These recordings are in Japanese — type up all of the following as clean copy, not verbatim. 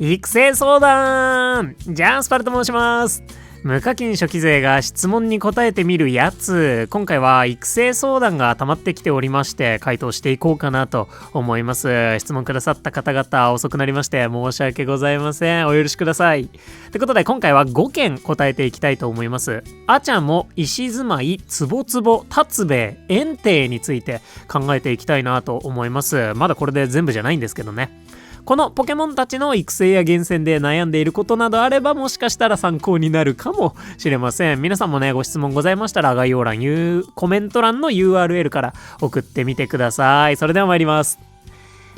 育成相談ジャンスパルと申します。無課金初期勢が質問に答えてみるやつ。今回は育成相談が溜まってきておりまして回答していこうかなと思います。質問くださった方々遅くなりまして申し訳ございません。お許しください。ということで今回は5件答えていきたいと思います。あちゃも石住まいつぼつぼ達兵衛園庭について考えていきたいなと思います。まだこれで全部じゃないんですけどね。このポケモンたちの育成や厳選で悩んでいることなどあればもしかしたら参考になるかもしれません。皆さんもねご質問ございましたら概要欄コメント欄の URL から送ってみてください。それでは参ります。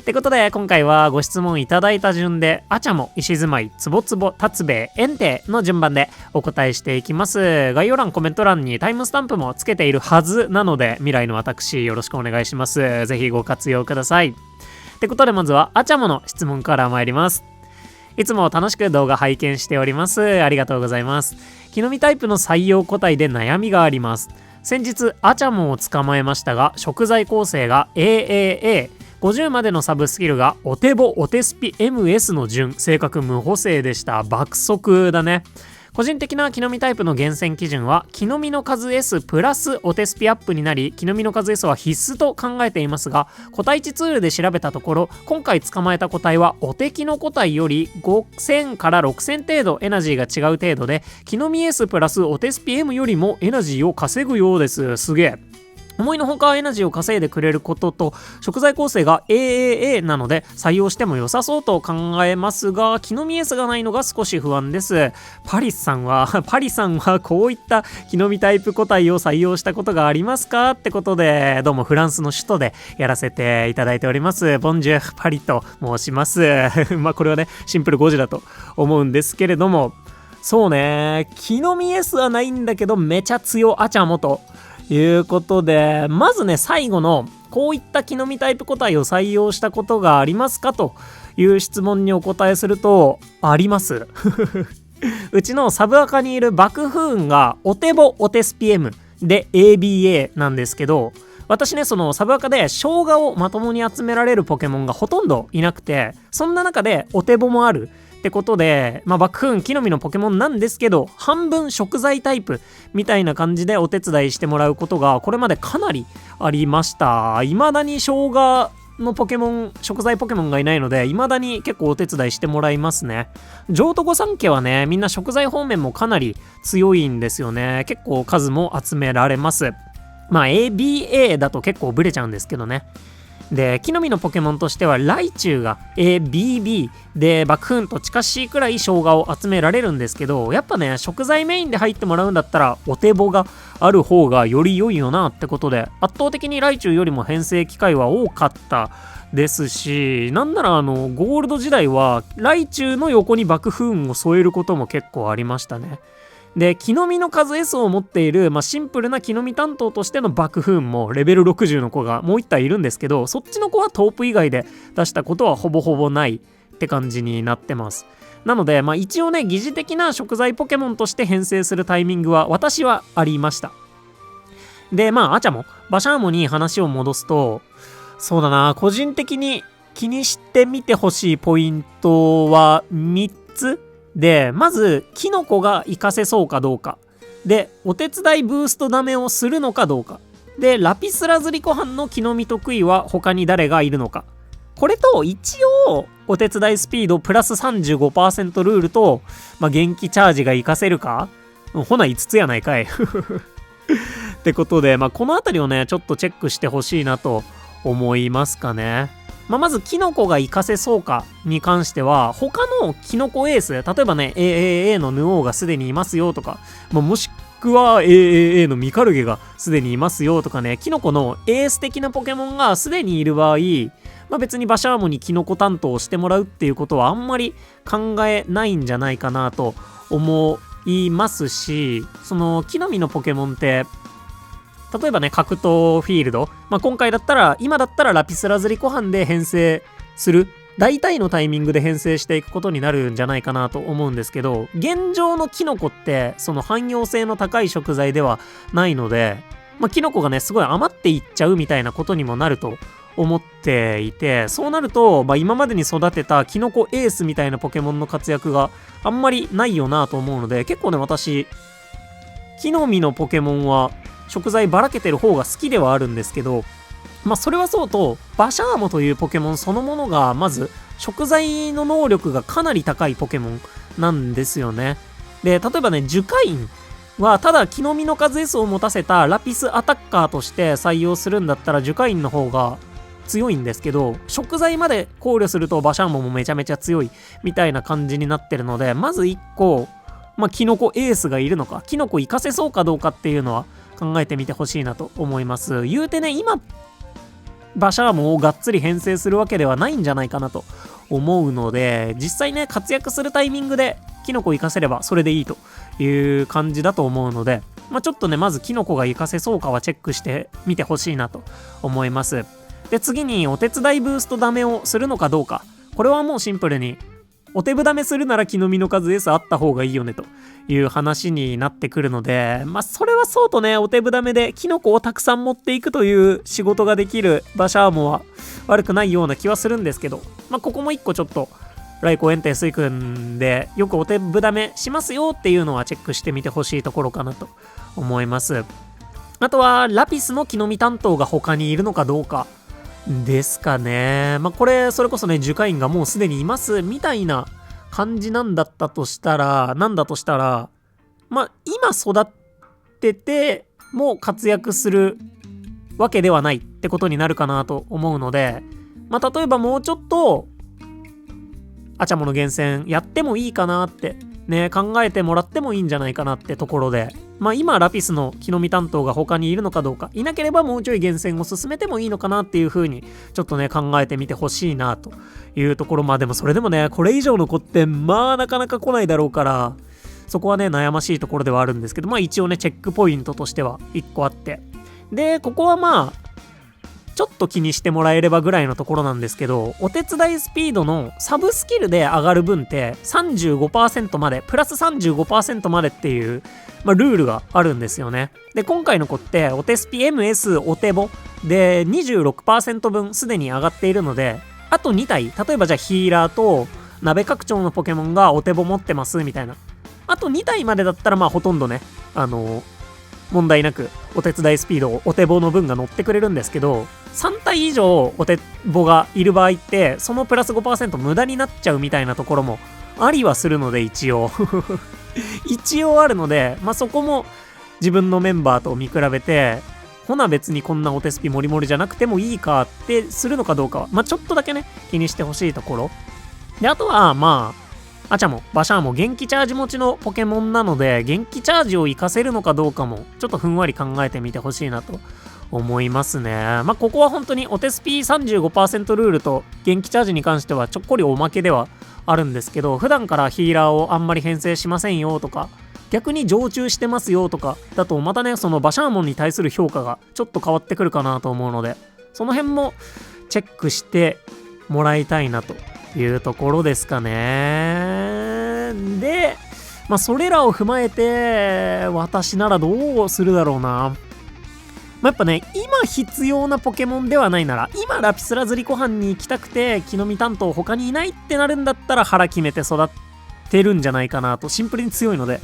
ってことで今回はご質問いただいた順であちゃも石住まいつぼつぼ達兵衛園庭の順番でお答えしていきます。概要欄コメント欄にタイムスタンプもつけているはずなので未来の私よろしくお願いします。ぜひご活用ください。ってことでまずはあちゃもの質問から参ります。いつも楽しく動画拝見しております。ありがとうございます。木の実タイプの採用個体で悩みがあります。先日あちゃもを捕まえましたが食材構成が AAA50 までのサブスキルがお手ぼお手スピ MS の順性格無補正でした。爆速だね。個人的な木の実タイプの厳選基準は木の実の数 S プラスお手スピアップになり木の実の数 S は必須と考えていますが個体値ツールで調べたところ今回捕まえた個体はお手木の個体より5000から6000程度エナジーが違う程度で木の実 S プラスお手スピ M よりもエナジーを稼ぐようです。すげえ。思いのほかエナジーを稼いでくれることと食材構成が AAA なので採用しても良さそうと考えますが木の実 S がないのが少し不安です。パリさんはこういった木の実タイプ個体を採用したことがありますかってことでどうもフランスの首都でやらせていただいておりますボンジュールパリと申しますまあこれはねシンプル5時だと思うんですけれどもそうね木の実 S はないんだけどめちゃ強あちゃもということでまずね最後のこういった木の実タイプ個体を採用したことがありますかという質問にお答えするとありますうちのサブアカにいる爆風雲がお手ぼお手スピ M で ABA なんですけど私ねそのサブアカで生姜をまともに集められるポケモンがほとんどいなくてそんな中でお手ぼもあるってことで、爆風雲木の実のポケモンなんですけど半分食材タイプみたいな感じでお手伝いしてもらうことがこれまでかなりありました。未だに生姜のポケモン食材ポケモンがいないので未だに結構お手伝いしてもらいますね。譲渡御三家はねみんな食材方面もかなり強いんですよね。結構数も集められます。ABA だと結構ブレちゃうんですけどね。で木の実のポケモンとしてはライチュウが ABB で爆風と近しいくらい生姜を集められるんですけどやっぱね食材メインで入ってもらうんだったらお手ぼがある方がより良いよなってことで圧倒的にライチュウよりも編成機会は多かったですしなんならゴールド時代はライチュウの横に爆風雲を添えることも結構ありましたね。で木の実の数 S を持っている、シンプルな木の実担当としての爆風もレベル60の子がもう1体いるんですけどそっちの子はトープ以外で出したことはほぼほぼないって感じになってます。なので、一応ね疑似的な食材ポケモンとして編成するタイミングは私はありました。であちゃもバシャーモに話を戻すとそうだな個人的に気にしてみてほしいポイントは3つでまずキノコが活かせそうかどうかでお手伝いブーストダメをするのかどうかでラピスラズリコハンの木の実得意は他に誰がいるのかこれと一応お手伝いスピードプラス 35% ルールと、元気チャージが活かせるかほな5つやないかいってことで、このあたりをねちょっとチェックしてほしいなと思いますかね。まずキノコが活かせそうかに関しては他のキノコエース例えばね AAA のヌオーがすでにいますよとか、もしくは AAA のミカルゲがすでにいますよとかねキノコのエース的なポケモンがすでにいる場合、別にバシャーモにキノコ担当をしてもらうっていうことはあんまり考えないんじゃないかなと思いますしその木の実のポケモンって例えばね格闘フィールド、今だったらラピスラズリコハンで編成する大体のタイミングで編成していくことになるんじゃないかなと思うんですけど現状のキノコってその汎用性の高い食材ではないので、キノコがねすごい余っていっちゃうみたいなことにもなると思っていて、そうなると、今までに育てたキノコエースみたいなポケモンの活躍があんまりないよなと思うので、結構ね、私、木の実のポケモンは食材ばらけてる方が好きではあるんですけど、それはそうと、バシャーモというポケモンそのものが、まず、食材の能力がかなり高いポケモンなんですよね。で、例えばね、樹海院は、ただ木の実の数 S を持たせたラピスアタッカーとして採用するんだったら、樹海院の方が強いんですけど、食材まで考慮するとバシャーモもめちゃめちゃ強いみたいな感じになってるので、まず1個、キノコエースがいるのか、キノコ活かせそうかどうかっていうのは考えてみてほしいなと思います。言うてね、今、バシャーモをがっつり編成するわけではないんじゃないかなと思うので、実際ね、活躍するタイミングでキノコ活かせればそれでいいという感じだと思うので、ちょっとね、まずキノコが活かせそうかはチェックしてみてほしいなと思います。で、次にお手伝いブーストダメをするのかどうか。これはもうシンプルに、お手ぶダメするなら木の実の数 S あった方がいいよねという話になってくるので、それはそうとね、お手ぶダメでキノコをたくさん持っていくという仕事ができるバシャーモは悪くないような気はするんですけど、ここも一個ちょっと来光炎帝水君でよくお手ぶダメしますよっていうのはチェックしてみてほしいところかなと思います。あとはラピスの木の実担当が他にいるのかどうかですかね。これそれこそね、樹海院がもうすでにいますみたいな感じなんだとしたら今育ってても活躍するわけではないってことになるかなと思うので、例えばもうちょっとアチャモの厳選やってもいいかなってね、考えてもらってもいいんじゃないかなってところで、今ラピスの木の実担当が他にいるのかどうか、いなければもうちょい厳選を進めてもいいのかなっていう風にちょっとね、考えてみてほしいなというところ。でもそれでもね、これ以上の子ってなかなか来ないだろうから、そこはね、悩ましいところではあるんですけど、一応ね、チェックポイントとしては1個あって、でここはちょっと気にしてもらえればぐらいのところなんですけど、お手伝いスピードのサブスキルで上がる分って35% まで、プラス 35% までっていう、ルールがあるんですよね。で、今回の子ってお手スピ MS お手ボで 26% 分すでに上がっているので、あと2体、例えばじゃあヒーラーと鍋拡張のポケモンがお手ボ持ってますみたいな。あと2体までだったらほとんどね、問題なくお手伝いスピードお手棒の分が乗ってくれるんですけど、3体以上お手棒がいる場合ってそのプラス 5% 無駄になっちゃうみたいなところもありはするので、一応一応あるので、そこも自分のメンバーと見比べて、ほな別にこんなお手スピモリモリじゃなくてもいいかってするのかどうかはちょっとだけね気にしてほしいところで、あとはアチャもバシャーも元気チャージ持ちのポケモンなので、元気チャージを活かせるのかどうかもちょっとふんわり考えてみてほしいなと思いますね。ここは本当にお手スピ 35% ルールと元気チャージに関してはちょっこりおまけではあるんですけど、普段からヒーラーをあんまり編成しませんよとか、逆に常駐してますよとかだとまたね、そのバシャーモンに対する評価がちょっと変わってくるかなと思うので、その辺もチェックしてもらいたいなというところですかね。で、それらを踏まえて私ならどうするだろうな。やっぱね、今必要なポケモンではないなら、今ラピスラズリコ班に行きたくて木の実担当他にいないってなるんだったら腹決めて育てるんじゃないかなと、シンプルに強いので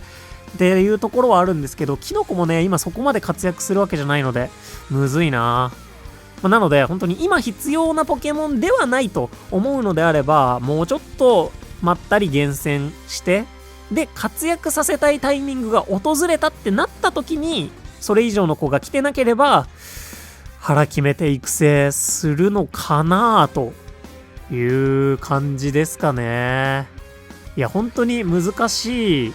っていうところはあるんですけど、キノコもね今そこまで活躍するわけじゃないのでむずいな。なので本当に今必要なポケモンではないと思うのであれば、もうちょっとまったり厳選して、で活躍させたいタイミングが訪れたってなった時にそれ以上の子が来てなければ腹決めて育成するのかなという感じですかね。いや本当に難しい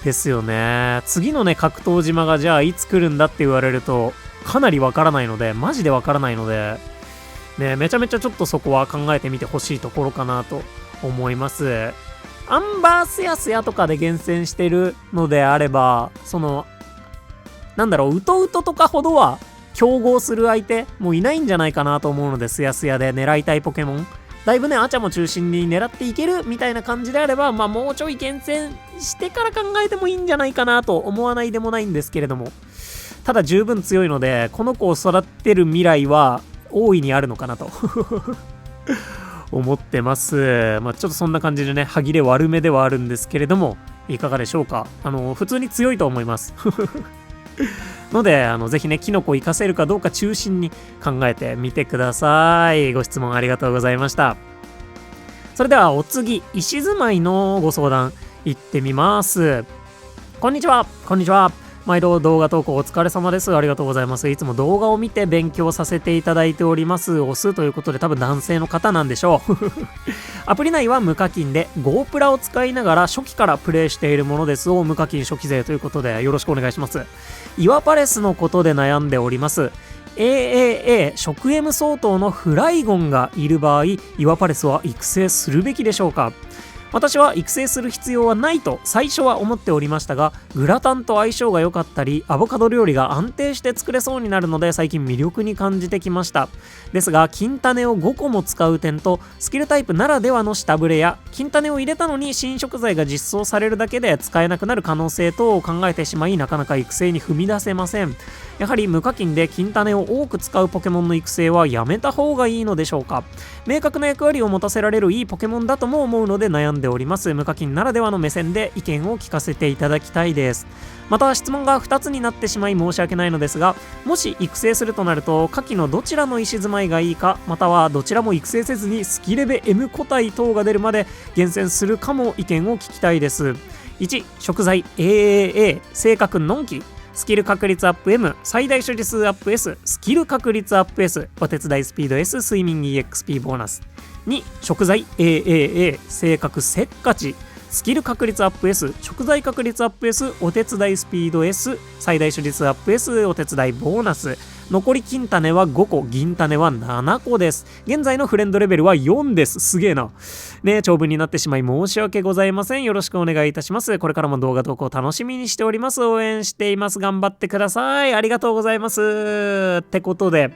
ですよね。次のね格闘島がじゃあいつ来るんだって言われるとかなりわからないので、マジでわからないのでね、めちゃめちゃちょっとそこは考えてみてほしいところかなと思います。アンバースヤスヤとかで厳選してるのであれば、そのウトウトとかほどは競合する相手もういないんじゃないかなと思うので、スヤスヤで狙いたいポケモンだいぶねアチャも中心に狙っていけるみたいな感じであれば、もうちょい厳選してから考えてもいいんじゃないかなと思わないでもないんですけれども、ただ十分強いのでこの子を育てる未来は大いにあるのかなと思ってます。ちょっとそんな感じでね、歯切れ悪めではあるんですけれども、いかがでしょうか。普通に強いと思いますのでぜひね、キノコを活かせるかどうか中心に考えてみてください。ご質問ありがとうございました。それではお次、石住まいのご相談行ってみます。こんにちは。毎度動画投稿お疲れ様です。ありがとうございます。いつも動画を見て勉強させていただいております。オスということで多分男性の方なんでしょう。アプリ内は無課金で GoPro を使いながら初期からプレイしているものですを無課金初期税ということでよろしくお願いします。岩パレスのことで悩んでおります。AAA 食 M 相当のフライゴンがいる場合、岩パレスは育成するべきでしょうか。私は育成する必要はないと最初は思っておりましたが、グラタンと相性が良かったりアボカド料理が安定して作れそうになるので最近魅力に感じてきました。ですが金種を5個も使う点とスキルタイプならではの下振れや金種を入れたのに新食材が実装されるだけで使えなくなる可能性等を考えてしまい、なかなか育成に踏み出せません。やはり無課金で金種を多く使うポケモンの育成はやめた方がいいのでしょうか。明確な役割を持たせられるいいポケモンだとも思うので悩んでおります。無課金ならではの目線で意見を聞かせていただきたいです。また質問が2つになってしまい申し訳ないのですが、もし育成するとなると下記のどちらの石住まいがいいか、またはどちらも育成せずにスキレベ M 個体等が出るまで厳選するかも意見を聞きたいです。1、食材 AAA 性格のんき、スキル確率アップ M、最大所持数アップ S、スキル確率アップ S、お手伝いスピード S、睡眠 EXP ボーナス。2、食材 AAA 性格せっかち、スキル確率アップ S、食材確率アップ S、お手伝いスピード S、最大所持数アップ S、お手伝いボーナス。残り金種は5個、銀種は7個です。現在のフレンドレベルは4です。すげえな。ね、長文になってしまい申し訳ございません。よろしくお願いいたします。これからも動画投稿楽しみにしております。応援しています。頑張ってください。ありがとうございます。ってことで、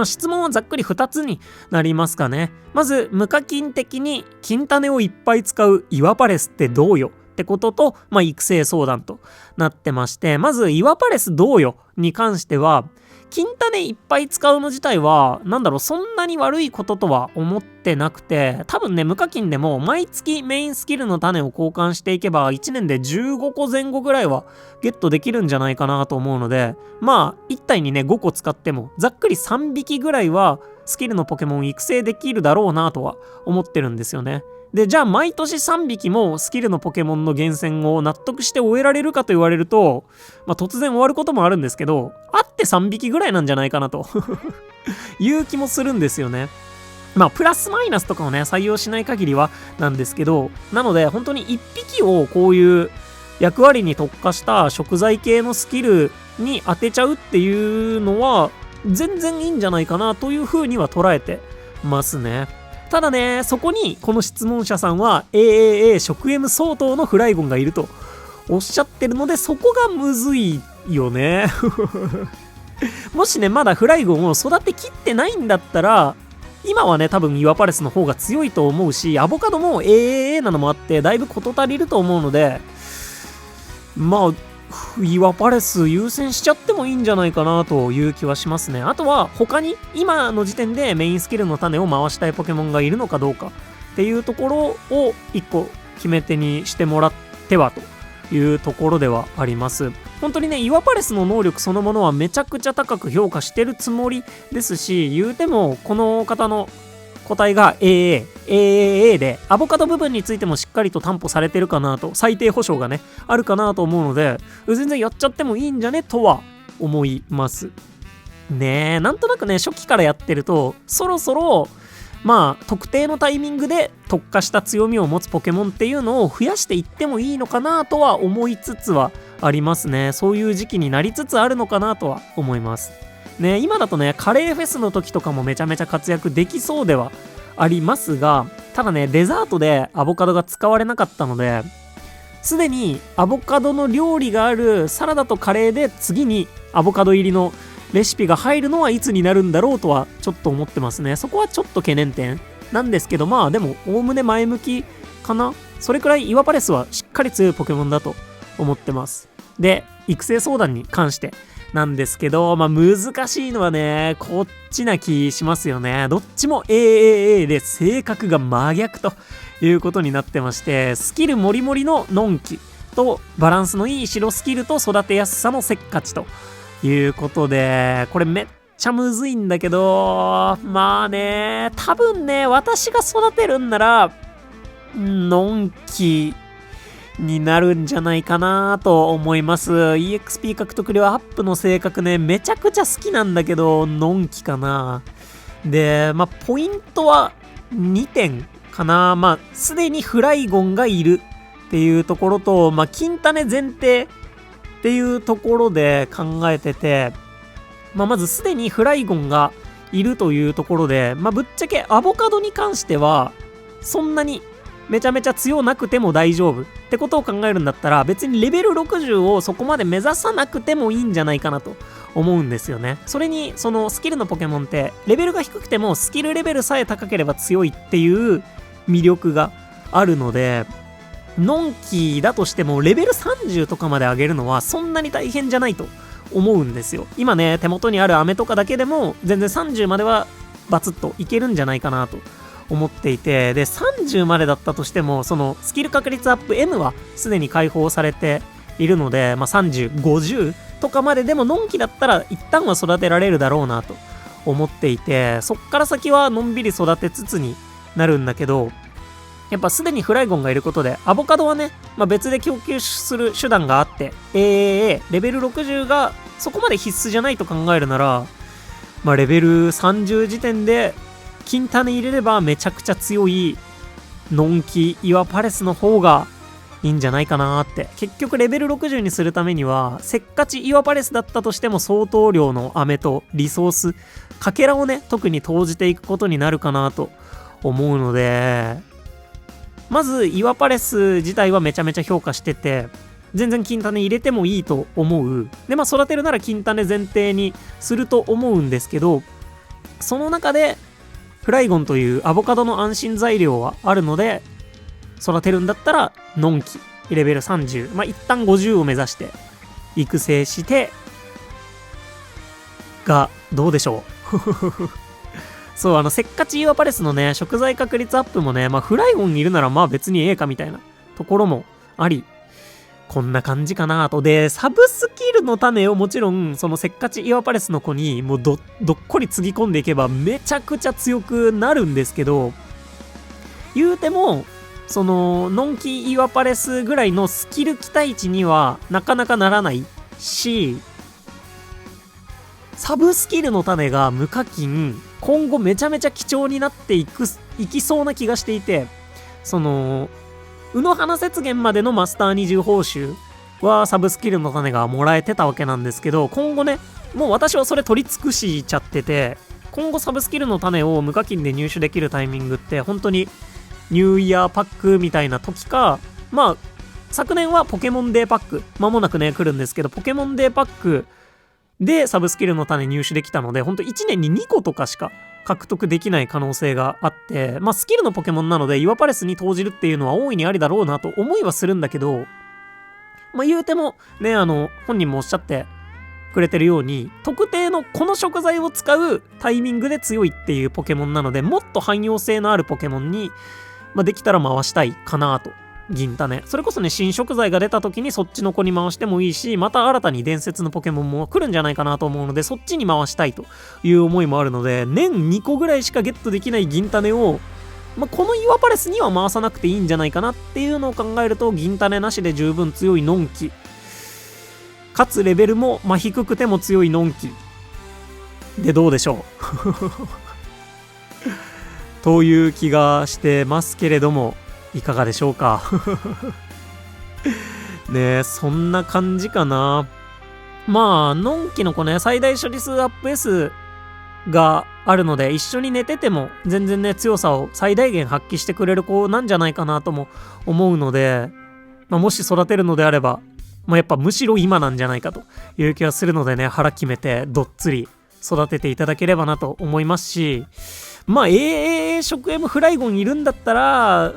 質問はざっくり2つになりますかね。まず、無課金的に金種をいっぱい使う岩パレスってどうよってことと、育成相談となってまして、まず岩パレスどうよに関しては、金種いっぱい使うの自体はそんなに悪いこととは思ってなくて、多分ね、無課金でも毎月メインスキルの種を交換していけば1年で15個前後ぐらいはゲットできるんじゃないかなと思うので、1体にね5個使ってもざっくり3匹ぐらいはスキルのポケモン育成できるだろうなとは思ってるんですよね。で、じゃあ毎年3匹もスキルのポケモンの厳選を納得して終えられるかと言われると、突然終わることもあるんですけど、あって3匹ぐらいなんじゃないかなという気もするんですよね。プラスマイナスとかをね、採用しない限りはなんですけど、なので本当に1匹をこういう役割に特化した食材系のスキルに当てちゃうっていうのは全然いいんじゃないかなというふうには捉えてますね。ただね、そこにこの質問者さんは AAA 食 M 相当のフライゴンがいるとおっしゃってるので、そこがむずいよねもしね、まだフライゴンを育てきってないんだったら、今はね、多分岩パレスの方が強いと思うし、アボカドも AAA なのもあってだいぶ事足りると思うので、岩パレス優先しちゃってもいいんじゃないかなという気はしますね。あとは他に今の時点でメインスキルの種を回したいポケモンがいるのかどうかっていうところを一個決め手にしてもらってはというところではあります。本当にね、岩パレスの能力そのものはめちゃくちゃ高く評価してるつもりですし、言うてもこの方の個体が AAA でアボカド部分についてもしっかりと担保されてるかなと、最低保証がねあるかなと思うので、全然やっちゃってもいいんじゃねとは思いますね。なんとなくね、初期からやってるとそろそろ特定のタイミングで特化した強みを持つポケモンっていうのを増やしていってもいいのかなとは思いつつはありますね。そういう時期になりつつあるのかなとは思いますね。今だとね、カレーフェスの時とかもめちゃめちゃ活躍できそうではありますが、ただね、デザートでアボカドが使われなかったので、すでにアボカドの料理があるサラダとカレーで次にアボカド入りのレシピが入るのはいつになるんだろうとはちょっと思ってますね。そこはちょっと懸念点なんですけど、でもおおむね前向きかな。それくらい岩パレスはしっかり強いポケモンだと思ってます。で、育成相談に関してなんですけど、難しいのはね、こっちな気しますよね。どっちも AAA で性格が真逆ということになってまして、スキルもりもりののんきとバランスのいい白スキルと育てやすさのせっかちということで、これめっちゃむずいんだけど、多分ね、私が育てるんなら、のんきになるんじゃないかなと思います。EXP 獲得量アップの性格ね、めちゃくちゃ好きなんだけど、のんきかな。で、ポイントは2点かな。すでにフライゴンがいるっていうところと、金種前提っていうところで考えてて、まずすでにフライゴンがいるというところで、ぶっちゃけアボカドに関しては、そんなにめちゃめちゃ強なくても大丈夫ってことを考えるんだったら、別にレベル60をそこまで目指さなくてもいいんじゃないかなと思うんですよね。それにそのスキルのポケモンってレベルが低くてもスキルレベルさえ高ければ強いっていう魅力があるので、のんきだとしてもレベル30とかまで上げるのはそんなに大変じゃないと思うんですよ。今ね、手元にある飴とかだけでも全然30まではバツッといけるんじゃないかなと思っていて、で30までだったとしても、そのスキル確率アップ N はすでに解放されているので、30、50とかまででものんきだったら一旦は育てられるだろうなと思っていて、そっから先はのんびり育てつつになるんだけど、やっぱすでにフライゴンがいることで、アボカドはね、別で供給する手段があって、レベル60がそこまで必須じゃないと考えるなら、レベル30時点で金種入れればめちゃくちゃ強いのんき岩パレスの方がいいんじゃないかなって。結局レベル60にするためには、せっかち岩パレスだったとしても相当量の飴とリソース、かけらをね、特に投じていくことになるかなと思うので、まず岩パレス自体はめちゃめちゃ評価してて、全然金種入れてもいいと思う。で、育てるなら金種前提にすると思うんですけど、その中でフライゴンというアボカドの安心材料はあるので、育てるんだったらのんきレベル30、一旦50を目指して育成してがどうでしょう。そう、せっかち岩パレスのね、食材確率アップもね、フライゴンにいるなら別にええかみたいなところもあり、こんな感じかなと。で、サブスキルの種をもちろん、そのせっかち岩パレスの子にもうどっこりつぎ込んでいけばめちゃくちゃ強くなるんですけど、言うても、その、のんき岩パレスぐらいのスキル期待値にはなかなかならないし、サブスキルの種が無課金、今後めちゃめちゃ貴重になっていきそうな気がしていて、その、宇野花雪原までのマスター20報酬はサブスキルの種がもらえてたわけなんですけど、今後ね、もう私はそれ取り尽くしちゃってて、今後サブスキルの種を無課金で入手できるタイミングって本当にニューイヤーパックみたいな時か、昨年はポケモンデーパック、間もなくね来るんですけど、ポケモンデーパックでサブスキルの種入手できたので、本当1年に2個とかしか獲得できない可能性があって、スキルのポケモンなので岩パレスに投じるっていうのは大いにありだろうなと思いはするんだけど、言うてもね、本人もおっしゃってくれてるように、特定のこの食材を使うタイミングで強いっていうポケモンなので、もっと汎用性のあるポケモンに、できたら回したいかなと。銀種。それこそね、新食材が出た時にそっちの子に回してもいいし、また新たに伝説のポケモンも来るんじゃないかなと思うので、そっちに回したいという思いもあるので、年2個ぐらいしかゲットできない銀種を、この岩パレスには回さなくていいんじゃないかなっていうのを考えると、銀種なしで十分強いのんき。かつレベルも、低くても強いのんき。でどうでしょう。という気がしてますけれども、いかがでしょうか。ねえ、そんな感じかな。のんきの子ね、最大処理数アップ S があるので、一緒に寝てても全然ね、強さを最大限発揮してくれる子なんじゃないかなとも思うので、もし育てるのであれば、やっぱむしろ今なんじゃないかという気がするのでね、腹決めてどっつり育てていただければなと思いますし、食 M フライゴンいるんだったら、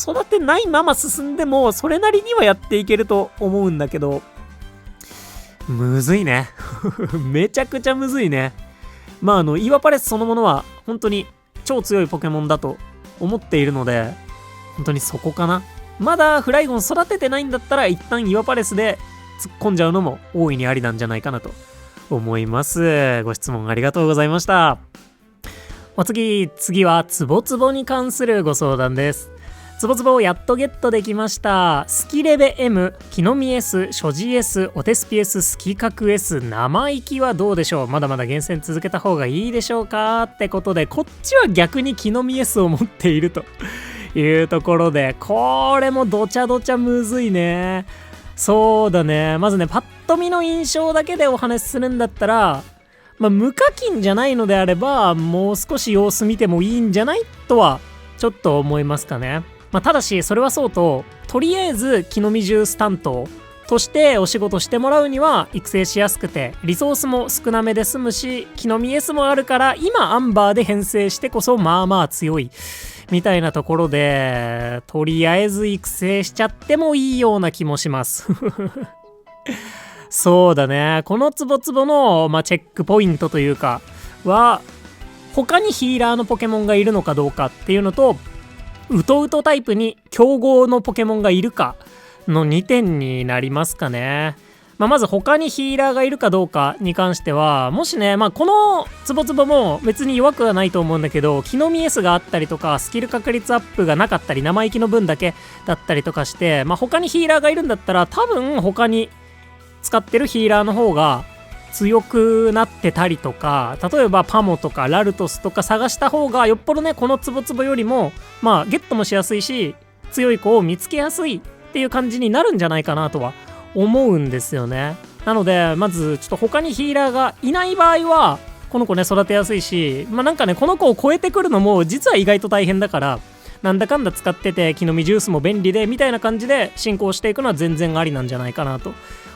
育てないまま進んでも、それなりにはやっていけると思うんだけど、むずいね。めちゃくちゃむずいね。まあイワパレスそのものは本当に超強いポケモンだと思っているので、本当にそこかな。まだフライゴン育ててないんだったら一旦イワパレスで突っ込んじゃうのも大いにありなんじゃないかなと思います。ご質問ありがとうございました。次はツボツボに関するご相談です。ツボツボをやっとゲットできました。スキレベ M、木の実 S、所持 S、お手スピ S、スキカク S、生意気はどうでしょう。まだまだ厳選続けた方がいいでしょうかってことで、こっちは逆に木の実 S を持っているというところで、これもどちゃどちゃむずいね。そうだね。まずね、パッと見の印象だけでお話しするんだったら、無課金じゃないのであれば、もう少し様子見てもいいんじゃないとは、ちょっと思いますかね。ただし、それはそうと、とりあえず、木の実ジュース担当としてお仕事してもらうには、育成しやすくて、リソースも少なめで済むし、木の実 S もあるから、今、アンバーで編成してこそ、まあまあ強い。みたいなところで、とりあえず育成しちゃってもいいような気もします。そうだね。このツボツボの、チェックポイントというか、は、他にヒーラーのポケモンがいるのかどうかっていうのと、ウトウトタイプに競合のポケモンがいるかの2点になりますかね。まず他にヒーラーがいるかどうかに関しては、もしね、このツボツボも別に弱くはないと思うんだけど、木の実 S があったりとか、スキル確率アップがなかったり、生意気の分だけだったりとかして、他にヒーラーがいるんだったら、多分他に使ってるヒーラーの方が強くなってたりとか、例えばパモとかラルトスとか探した方がよっぽどね、このツボツボよりもゲットもしやすいし、強い子を見つけやすいっていう感じになるんじゃないかなとは思うんですよね。なのでまずちょっと他にヒーラーがいない場合はこの子ね育てやすいし、この子を超えてくるのも実は意外と大変だから、なんだかんだ使ってて木の実ジュースも便利でみたいな感じで進行していくのは全然ありなんじゃないかなと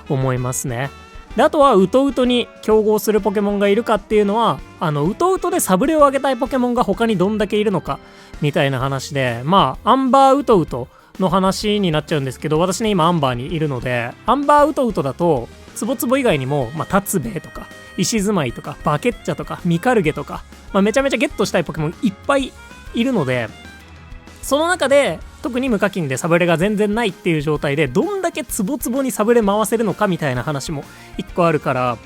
思いますね。で、あとはウトウトに競合するポケモンがいるかっていうのは、ウトウトでサブレを上げたいポケモンが他にどんだけいるのかみたいな話で、アンバーウトウトの話になっちゃうんですけど、私ね今アンバーにいるので、アンバーウトウトだとツボツボ以外にもタツベとか石住まいとかバケッチャとかミカルゲとか、めちゃめちゃゲットしたいポケモンいっぱいいるので、その中で特に無課金でサブレが全然ないっていう状態でどんだけツボツボにサブレ回せるのかみたいな話も一個あるから、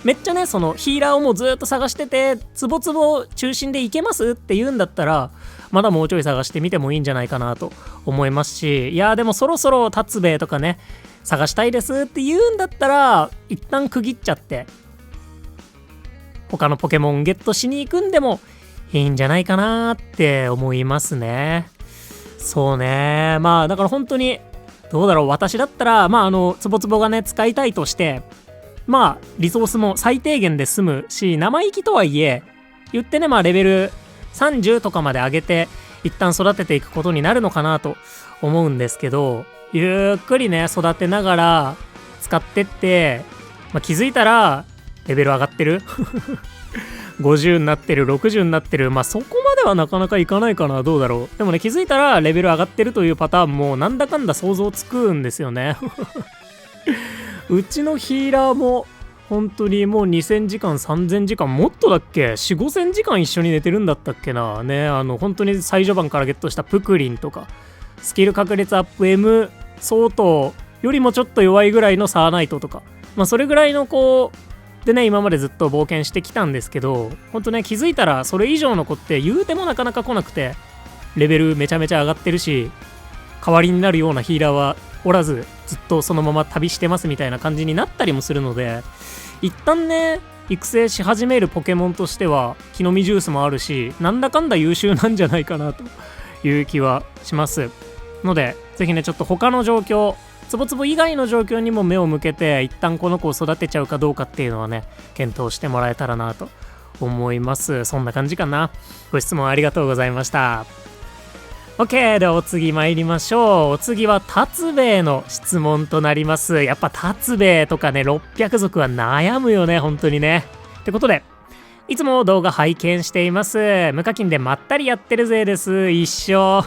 めっちゃねそのヒーラーをもうずっと探しててツボツボ中心でいけますって言うんだったら、まだもうちょい探してみてもいいんじゃないかなと思いますし、いやでもそろそろタツベとかね探したいですって言うんだったら一旦区切っちゃって他のポケモンゲットしに行くんでもいいんじゃないかなって思いますね。そうね。だから本当にどうだろう、私だったらツボツボがね使いたいとしてリソースも最低限で済むし、生意気とはいえ言ってねレベル30とかまで上げて一旦育てていくことになるのかなと思うんですけど、ゆっくりね育てながら使ってって、気づいたらレベル上がってる50になってる60になってる、そこまではなかなかいかないかな。どうだろう。でもね気づいたらレベル上がってるというパターンもなんだかんだ想像つくんですよねうちのヒーラーも本当にもう2000時間3000時間もっとだっけ 4,5,000 時間一緒に寝てるんだったっけなね。本当に最序盤からゲットしたプクリンとかスキル確率アップ M 相当よりもちょっと弱いぐらいのサーナイトとか、それぐらいの子でね今までずっと冒険してきたんですけど、本当ね気づいたらそれ以上の子って言うてもなかなか来なくて、レベルめちゃめちゃ上がってるし代わりになるようなヒーラーはおらずずっとそのまま旅してますみたいな感じになったりもするので、一旦ね育成し始めるポケモンとしては木の実ジュースもあるし、なんだかんだ優秀なんじゃないかなという気はしますので、ぜひねちょっと他の状況ツボツボ以外の状況にも目を向けて一旦この子を育てちゃうかどうかっていうのはね検討してもらえたらなと思います。そんな感じかな。ご質問ありがとうございました。 OK ではお次参りましょう。お次はタツベイの質問となります。やっぱタツベイとかね600族は悩むよね本当にね。ってことでいつも動画拝見しています。無課金でまったりやってるぜです。一緒。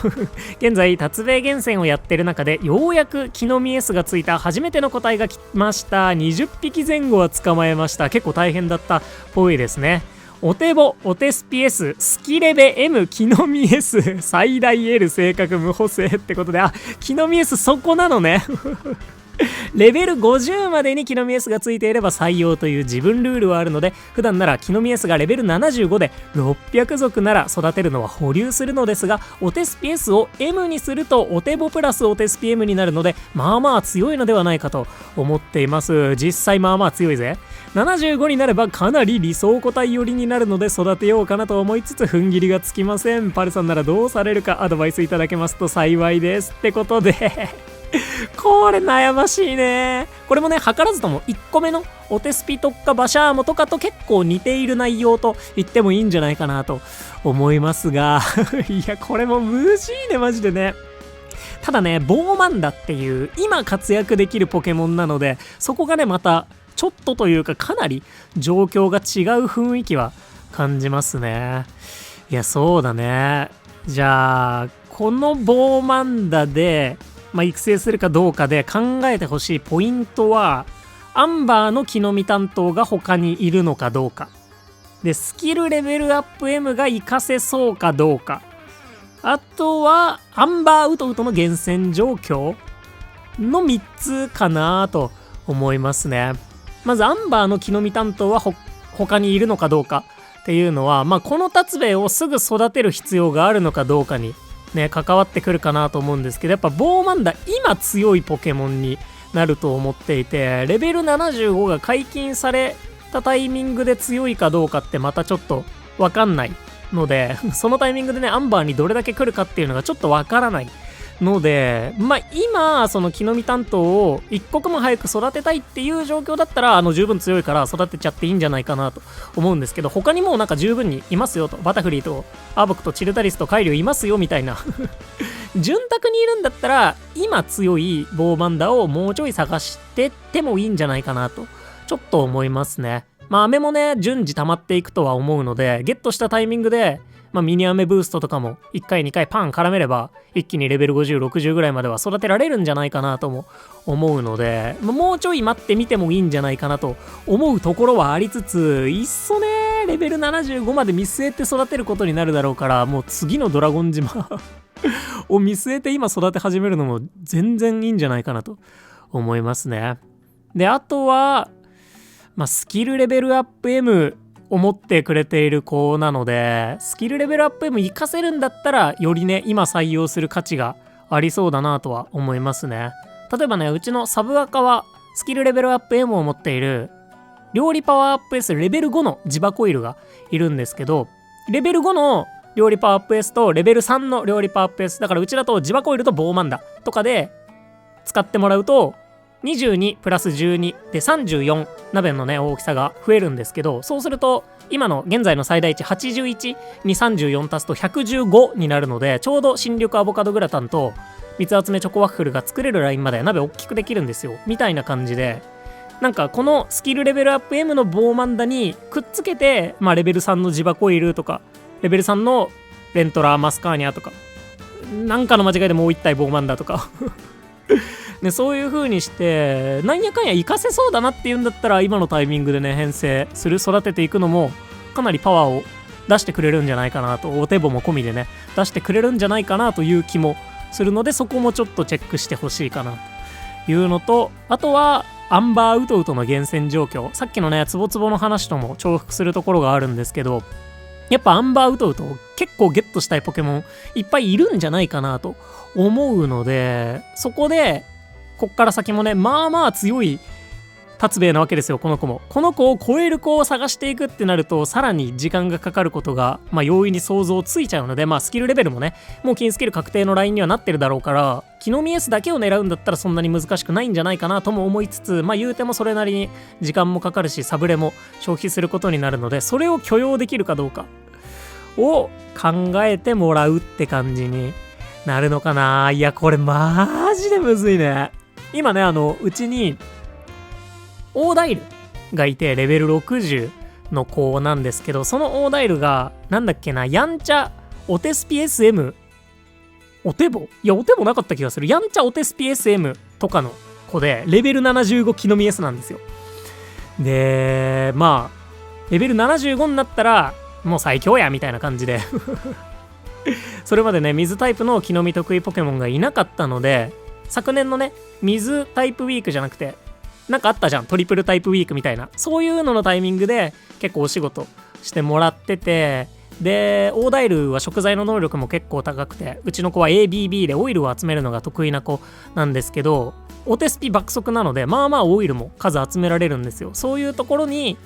現在、達米厳選をやってる中で、ようやく木の実 S がついた初めての個体が来ました。20匹前後は捕まえました。結構大変だったっぽいですね。お手ボ、お手スピ S、スキレベ M、木の実 S、最大 L、性格無補正ってことで、木の実 S そこなのね。レベル50までに木の実 S がついていれば採用という自分ルールはあるので、普段なら木の実 S がレベル75で600族なら育てるのは保留するのですが、お手スピ S を M にするとお手ボプラスお手スピ M になるので、まあまあ強いのではないかと思っています。実際まあまあ強いぜ。75になればかなり理想個体寄りになるので育てようかなと思いつつ踏ん切りがつきません。パルさんならどうされるかアドバイスいただけますと幸いですってことでこれ悩ましいね。これもね、図らずとも1個目のお手スピとかバシャーモとかと結構似ている内容と言ってもいいんじゃないかなと思いますがいやこれもむずいねマジでね。ただね、ボーマンダっていう今活躍できるポケモンなので、そこがねまたちょっとというかかなり状況が違う雰囲気は感じますね。いやそうだね。じゃあこのボーマンダで育成するかどうかで考えてほしいポイントは、アンバーの木の実担当が他にいるのかどうかで、スキルレベルアップ M が活かせそうかどうか、あとはアンバーウトウトの厳選状況の3つかなと思いますね。まずアンバーの木の実担当は他にいるのかどうかっていうのは、この達兵衛をすぐ育てる必要があるのかどうかにね、関わってくるかなと思うんですけど、やっぱボーマンダ今強いポケモンになると思っていて、レベル75が解禁されたタイミングで強いかどうかってまたちょっとわかんないのでそのタイミングでねアンバーにどれだけ来るかっていうのがちょっとわからないので、今その木の実担当を一刻も早く育てたいっていう状況だったら十分強いから育てちゃっていいんじゃないかなと思うんですけど、他にもなんか十分にいますよと、バタフリーとアーボクとチルタリスとカイリュウいますよみたいな潤沢にいるんだったら今強いボーマンダをもうちょい探してってもいいんじゃないかなとちょっと思いますね。飴もね順次溜まっていくとは思うので、ゲットしたタイミングでミニ飴ブーストとかも1回2回パン絡めれば一気にレベル50、60ぐらいまでは育てられるんじゃないかなとも思うので、もうちょい待ってみてもいいんじゃないかなと思うところはありつつ、いっそねレベル75まで見据えて育てることになるだろうから、もう次のドラゴン島を見据えて今育て始めるのも全然いいんじゃないかなと思いますね。であとはスキルレベルアップ M思ってくれている子なので、スキルレベルアップ M 活かせるんだったらよりね今採用する価値がありそうだなとは思いますね。例えばね、うちのサブアカはスキルレベルアップ M を持っている料理パワーアップ S レベル5のジバコイルがいるんですけど、レベル5の料理パワーアップ S とレベル3の料理パワーアップ S だから、うちだとジバコイルとボーマンダとかで使ってもらうと22プラス12で34鍋のね大きさが増えるんですけど、そうすると今の現在の最大値81に34足すと115になるので、ちょうど新緑アボカドグラタンと三つ集めチョコワッフルが作れるラインまで鍋大きくできるんですよみたいな感じで、なんかこのスキルレベルアップ M のボーマンダにくっつけて、レベル3のジバコイルとかレベル3のレントラマスカーニャとかなんかの間違いでもう1体ボーマンダとかでそういう風にしてなんやかんや活かせそうだなっていうんだったら、今のタイミングでね編成する育てていくのもかなりパワーを出してくれるんじゃないかなと、お手棒も込みでね出してくれるんじゃないかなという気もするので、そこもちょっとチェックしてほしいかなというのと、あとはアンバーウトウトの厳選状況、さっきのねツボツボの話とも重複するところがあるんですけど、やっぱアンバーウトウト結構ゲットしたいポケモンいっぱいいるんじゃないかなと思うので、そこでこっから先もね強い達兵衛なわけですよ。この子もこの子を超える子を探していくってなるとさらに時間がかかることが容易に想像ついちゃうので、スキルレベルもねもう金スキル確定のラインにはなってるだろうから、木の実 S だけを狙うんだったらそんなに難しくないんじゃないかなとも思いつつ、言うてもそれなりに時間もかかるしサブレも消費することになるので、それを許容できるかどうかを考えてもらうって感じになるのかな。いやこれマジでむずいね。今ねうちにオーダイルがいてレベル60の子なんですけど、そのオーダイルがなんだっけな、やんちゃお手スピ SM お手棒、いやお手棒なかった気がする、やんちゃお手スピ SM とかの子でレベル75木の実 S なんですよ。でまあレベル75になったらもう最強やみたいな感じでそれまでね水タイプの木の実得意ポケモンがいなかったので、昨年のね水タイプウィークじゃなくてなんかあったじゃん、トリプルタイプウィークみたいな、そういうののタイミングで結構お仕事してもらってて、でオーダイルは食材の能力も結構高くて、うちの子は ABB でオイルを集めるのが得意な子なんですけど、お手スピ爆速なのでまあまあオイルも数集められるんですよ。そういうところに、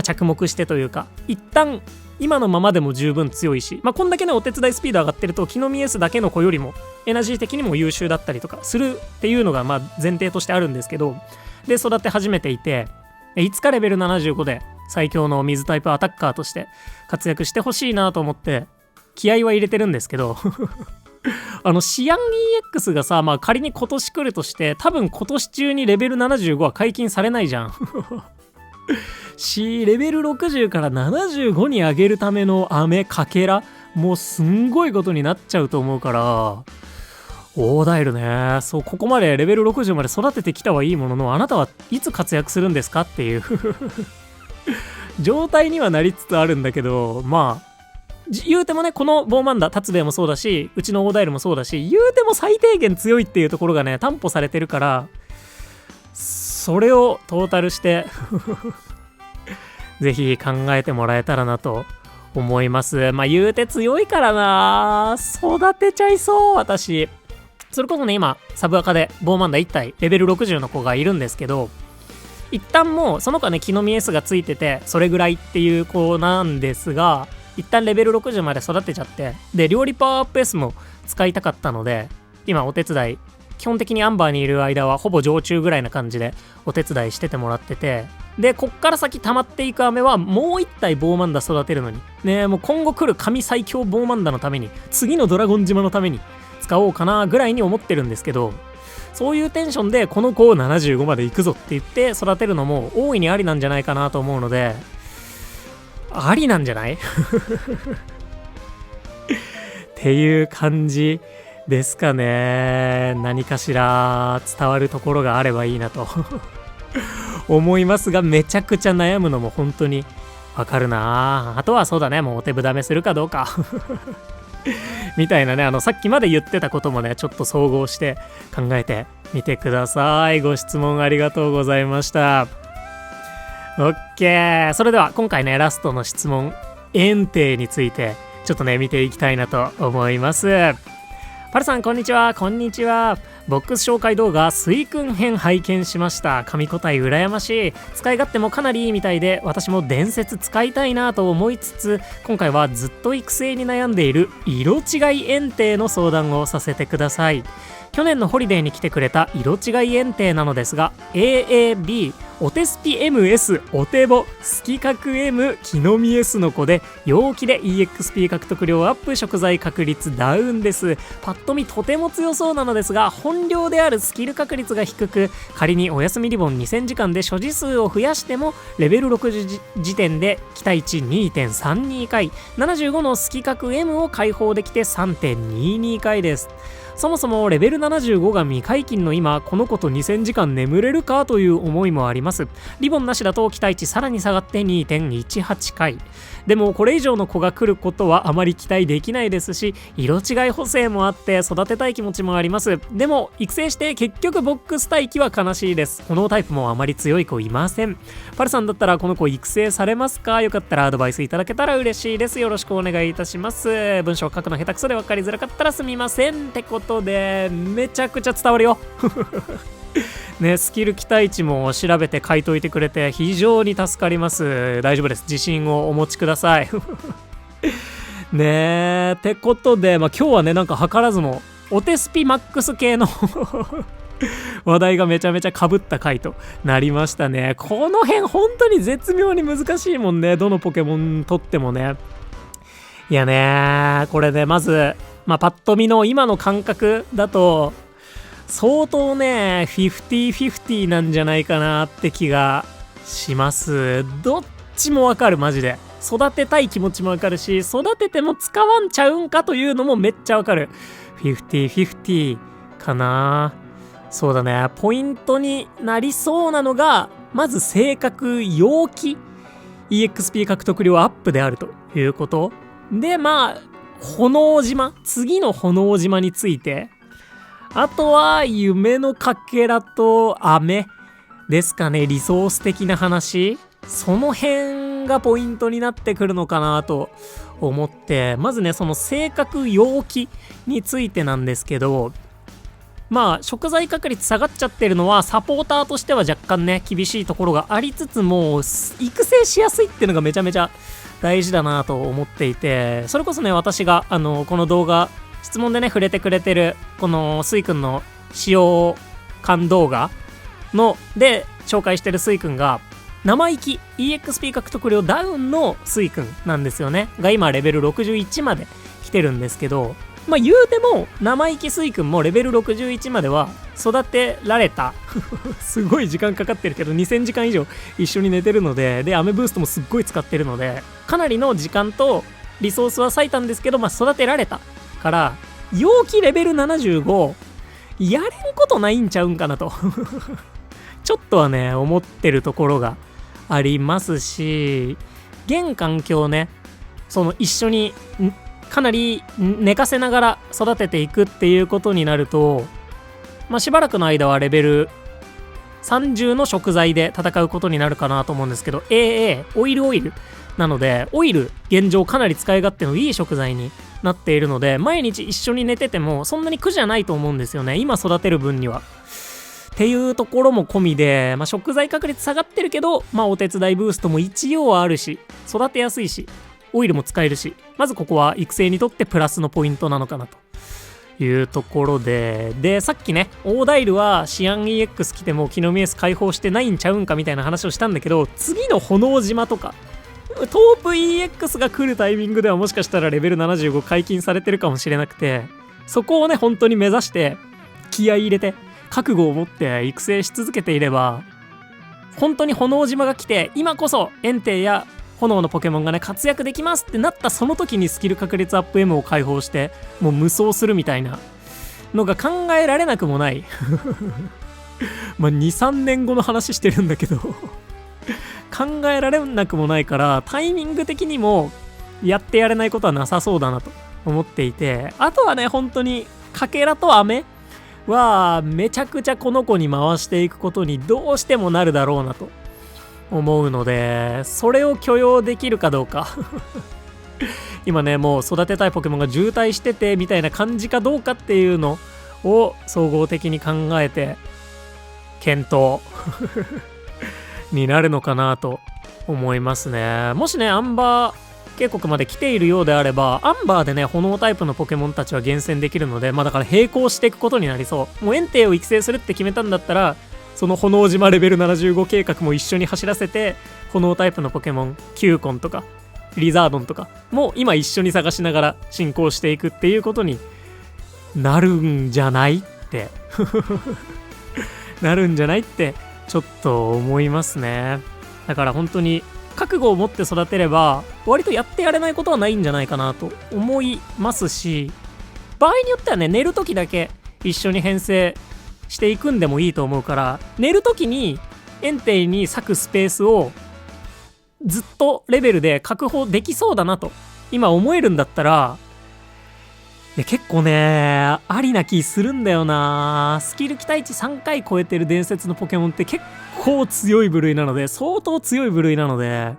着目してというか、一旦今のままでも十分強いし、こんだけねお手伝いスピード上がってると木の実 S だけの子よりもエナジー的にも優秀だったりとかするっていうのが前提としてあるんですけど、で育て始めていて、いつかレベル75で最強の水タイプアタッカーとして活躍してほしいなと思って気合は入れてるんですけどシアン EX がさ、仮に今年来るとして多分今年中にレベル75は解禁されないじゃんレベル60から75に上げるための飴かけら、もうすんごいことになっちゃうと思うから、オーダイルね、そうここまでレベル60まで育ててきたはいいものの、あなたはいつ活躍するんですかっていう状態にはなりつつあるんだけど、言うてもね、このボーマンダ達兵衛もそうだし、うちのオーダイルもそうだし、言うても最低限強いっていうところがね担保されてるから、それをトータルしてぜひ考えてもらえたらなと思います。言うて強いからな、育てちゃいそう私。それこそね今サブアカでボーマンダ1体レベル60の子がいるんですけど、一旦もうその子はね木の実 S がついててそれぐらいっていう子なんですが、一旦レベル60まで育てちゃって、で料理パワーアップ S も使いたかったので、今お手伝い基本的にアンバーにいる間はほぼ常駐ぐらいな感じでお手伝いしててもらってて、でこっから先溜まっていく飴はもう一体ボーマンダ育てるのにね、もう今後来る神最強ボーマンダのために、次のドラゴン島のために使おうかなぐらいに思ってるんですけど、そういうテンションでこの子を75まで行くぞって言って育てるのも大いにありなんじゃないかなと思うので、ありなんじゃないっていう感じですかね。何かしら伝わるところがあればいいなと思いますが、めちゃくちゃ悩むのも本当にわかるな。あとはそうだね、もうお手ぶだめするかどうかみたいなね、さっきまで言ってたこともねちょっと総合して考えてみてください。ご質問ありがとうございました。 OK、 それでは今回ねラストの質問、園庭についてちょっとね見ていきたいなと思います。パルさんこんにちは。こんにちは。ボックス紹介動画水訓編拝見しました。神個体羨ましい。使い勝手もかなりいいみたいで、私も伝説使いたいなと思いつつ、今回はずっと育成に悩んでいる色違い園庭の相談をさせてください。去年のホリデーに来てくれた色違い園庭なのですが、 AAB お手スピ MS お手ボスキ角 M 木の実 S の子で陽気で EXP 獲得量アップ、食材確率ダウンです。パッと見とても強そうなのですが、本領であるスキル確率が低く、仮にお休みリボン2000時間で所持数を増やしてもレベル60時点で期待値 2.32 回、75のスキ角 M を解放できて 3.22 回です。そもそもレベル75が未解禁の今、この子と2000時間眠れるかという思いもあります。リボンなしだと期待値さらに下がって 2.18 回。でもこれ以上の子が来ることはあまり期待できないですし、色違い補正もあって育てたい気持ちもあります。でも育成して結局ボックス待機は悲しいです。このタイプもあまり強い子いません。パルさんだったらこの子育成されますか？よかったらアドバイスいただけたら嬉しいです。よろしくお願いいたします。文章書くの下手くそで分かりづらかったらすみませんってことで、めちゃくちゃ伝わるよね、スキル期待値も調べて書いといてくれて非常に助かります。大丈夫です。自信をお持ちくださいねえ、ってことで、今日はねなんか図らずもお手スピマックス系の話題がめちゃめちゃ被った回となりましたね。この辺本当に絶妙に難しいもんね、どのポケモンとってもね。いやね、これでまずパッと見の今の感覚だと相当ね 50-50 なんじゃないかなって気がします。どっちもわかる、マジで。育てたい気持ちもわかるし、育てても使わんちゃうんかというのもめっちゃわかる。50-50かな。そうだね。ポイントになりそうなのが、まず性格、陽気。EXP 獲得量アップであるということ。で、まあ、炎島。次の炎島について。あとは、夢のかけらと飴ですかね。リソース的な話。その辺がポイントになってくるのかなと思って、まずね、その性格、陽気についてなんですけど、まあ、食材確率下がっちゃってるのは、サポーターとしては若干ね、厳しいところがありつつも、育成しやすいっていうのがめちゃめちゃ大事だなと思っていて、それこそね、私が、この動画、質問でね、触れてくれてる、このスイくんの使用感動画で紹介してるスイくんが、生意気 EXP 獲得量ダウンのスイくんなんですよね。が今レベル61まで来てるんですけど、まあ言うても生意気スイくんもレベル61までは育てられた。すごい時間かかってるけど2000時間以上一緒に寝てるので、で、アメブーストもすっごい使ってるので、かなりの時間とリソースは割いたんですけど、まあ育てられたから、陽気レベル75、やれんことないんちゃうんかなと。ちょっとはね、思ってるところがありますし、現環境ね、その一緒にかなり寝かせながら育てていくっていうことになると、まあしばらくの間はレベル30の食材で戦うことになるかなと思うんですけど、オイルなので、オイル現状かなり使い勝手のいい食材になっているので、毎日一緒に寝ててもそんなに苦じゃないと思うんですよね、今育てる分には。っていうところも込みで、まあ、食材確率下がってるけど、まあ、お手伝いブーストも一応はあるし、育てやすいし、オイルも使えるし、まずここは育成にとってプラスのポイントなのかなというところで、さっきね、オーダイルはシアン EX 来てもキノミエス解放してないんちゃうんかみたいな話をしたんだけど、次の炎島とか、トープ EX が来るタイミングではもしかしたらレベル75解禁されてるかもしれなくて、そこをね、本当に目指して気合い入れて、覚悟を持って育成し続けていれば、本当に炎島が来て今こそエンテイや炎のポケモンがね活躍できますってなったその時にスキル確率アップ M を解放してもう無双するみたいなのが考えられなくもないまあ 2,3 年後の話してるんだけど考えられなくもないから、タイミング的にもやってやれないことはなさそうだなと思っていて、あとはね、本当にかけらと飴はめちゃくちゃこの子に回していくことにどうしてもなるだろうなと思うので、それを許容できるかどうか今ね、もう育てたいポケモンが渋滞しててみたいな感じかどうかっていうのを総合的に考えて検討になるのかなと思いますね。もしね、アンバー渓谷まで来ているようであれば、アンバーでね、炎タイプのポケモンたちは厳選できるので、まあだから並行していくことになりそう。もうエンテイを育成するって決めたんだったら、その炎島レベル75計画も一緒に走らせて、炎タイプのポケモン、キューコンとか、リザードンとかも今一緒に探しながら進行していくっていうことになるんじゃないってなるんじゃないってちょっと思いますね。だから本当に覚悟を持って育てれば割とやってやれないことはないんじゃないかなと思いますし、場合によってはね、寝るときだけ一緒に編成していくんでもいいと思うから、寝るときにエンテイに割くスペースをずっとレベルで確保できそうだなと今思えるんだったら、結構ね、ありな気するんだよな。スキル期待値3回超えてる伝説のポケモンって結構強い部類なので、相当強い部類なので、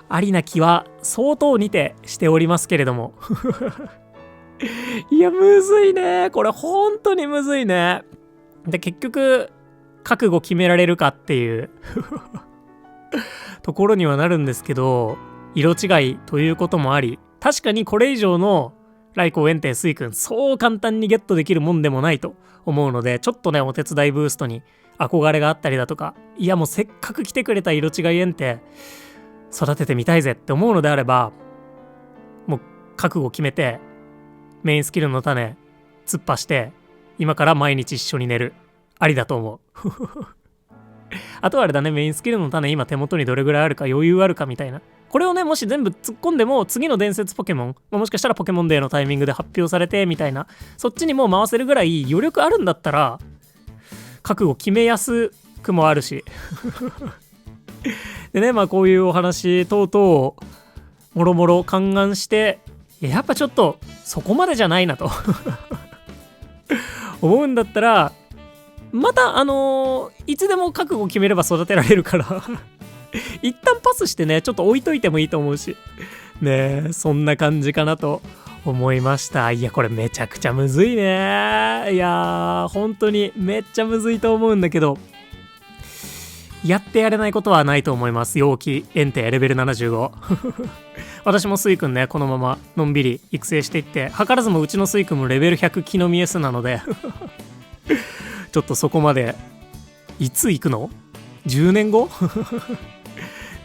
ありな気は相当にてしておりますけれども。いや、むずいね。これ本当にむずいね。で、結局、覚悟決められるかっていうところにはなるんですけど、色違いということもあり、確かにこれ以上のライコウエンテイスイ君そう簡単にゲットできるもんでもないと思うので、ちょっとね、お手伝いブーストに憧れがあったりだとか、いやもうせっかく来てくれた色違いエンテ育ててみたいぜって思うのであれば、もう覚悟決めてメインスキルの種突っ走して今から毎日一緒に寝る、ありだと思うあとはあれだね、メインスキルの種今手元にどれぐらいあるか余裕あるかみたいな。これをね、もし全部突っ込んでも次の伝説ポケモン、もしかしたらポケモンデーのタイミングで発表されてみたいな、そっちにもう回せるぐらい余力あるんだったら覚悟決めやすくもあるしでね、まあこういうお話等々もろもろ勘案して、やっぱちょっとそこまでじゃないなと思うんだったら、またいつでも覚悟決めれば育てられるから一旦パスしてね、ちょっと置いといてもいいと思うしねえ、そんな感じかなと思いました。いやこれめちゃくちゃむずいね。いや本当にめっちゃむずいと思うんだけど、やってやれないことはないと思います。陽気エンテレベル75 私もスイ君ね、このままのんびり育成していって、図らずもうちのスイ君もレベル100キノミエスなのでちょっとそこまでいつ行くの ?10 年後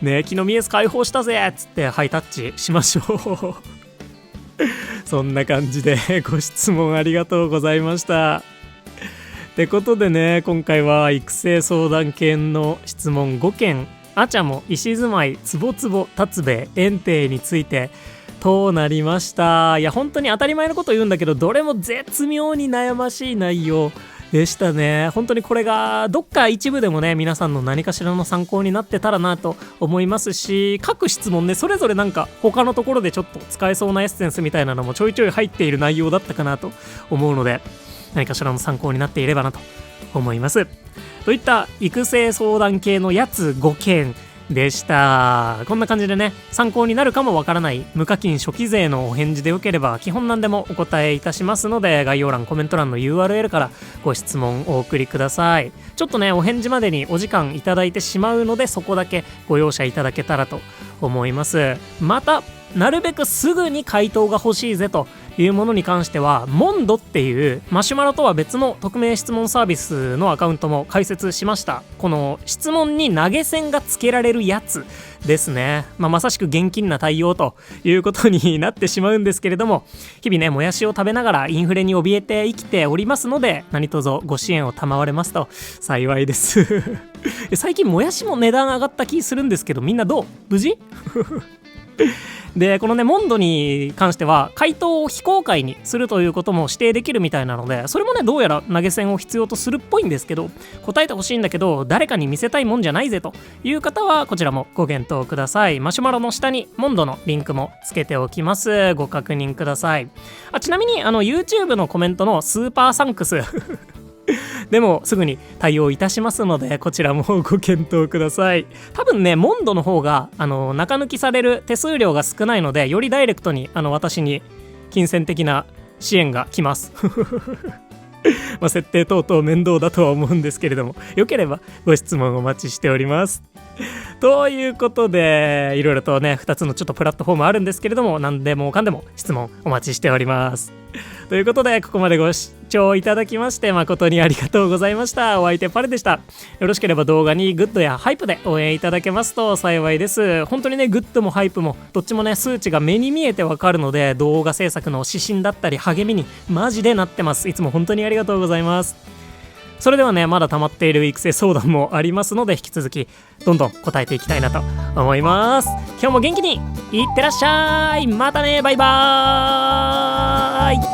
ねえ、キノミエス解放したぜっつってハイタッチしましょうそんな感じでご質問ありがとうございました。ってことでね、今回は育成相談系の質問5件、アチャモ、石住まい、つぼつぼ、達兵衛、園庭についてとなりました。いや本当に当たり前のこと言うんだけど、どれも絶妙に悩ましい内容でしたね。本当にこれがどっか一部でもね、皆さんの何かしらの参考になってたらなと思いますし、各質問ね、それぞれなんか他のところでちょっと使えそうなエッセンスみたいなのもちょいちょい入っている内容だったかなと思うので、何かしらの参考になっていればなと思います。といった育成相談系のやつ5件でした。こんな感じでね、参考になるかもわからない無課金初期税のお返事でよければ基本何でもお答えいたしますので、概要欄コメント欄の URL からご質問お送りください。ちょっとね、お返事までにお時間いただいてしまうので、そこだけご容赦いただけたらと思います。またなるべくすぐに回答が欲しいぜというものに関しては、モンドっていうマシュマロとは別の匿名質問サービスのアカウントも開設しました。この質問に投げ銭がつけられるやつですね。まさしく現金な対応ということになってしまうんですけれども、日々ね、もやしを食べながらインフレに怯えて生きておりますので、何卒ご支援を賜れますと幸いです最近もやしも値段上がった気するんですけど、みんなどう？無事で、このね、モンドに関しては回答を非公開にするということも指定できるみたいなので、それもね、どうやら投げ銭を必要とするっぽいんですけど、答えてほしいんだけど誰かに見せたいもんじゃないぜという方は、こちらもご検討ください。マシュマロの下にモンドのリンクもつけておきます。ご確認ください。ちなみにYouTube のコメントのスーパーサンクスでもすぐに対応いたしますので、こちらもご検討ください。多分ね、モンドの方が中抜きされる手数料が少ないので、よりダイレクトに私に金銭的な支援が来ます設定等々面倒だとは思うんですけれども、よければご質問お待ちしております。ということで、いろいろとね、2つのちょっとプラットフォームあるんですけれども、何でもかんでも質問お待ちしております。ということで、ここまでご視聴いただきまして誠にありがとうございました。お相手パレでした。よろしければ動画にグッドやハイプで応援いただけますと幸いです。本当にね、グッドもハイプもどっちもね、数値が目に見えてわかるので、動画制作の指針だったり励みにマジでなってます。いつも本当にありがとうございます。それではね、まだ溜まっている育成相談もありますので、引き続きどんどん答えていきたいなと思います。今日も元気にいってらっしゃい。またね、バイバーイ。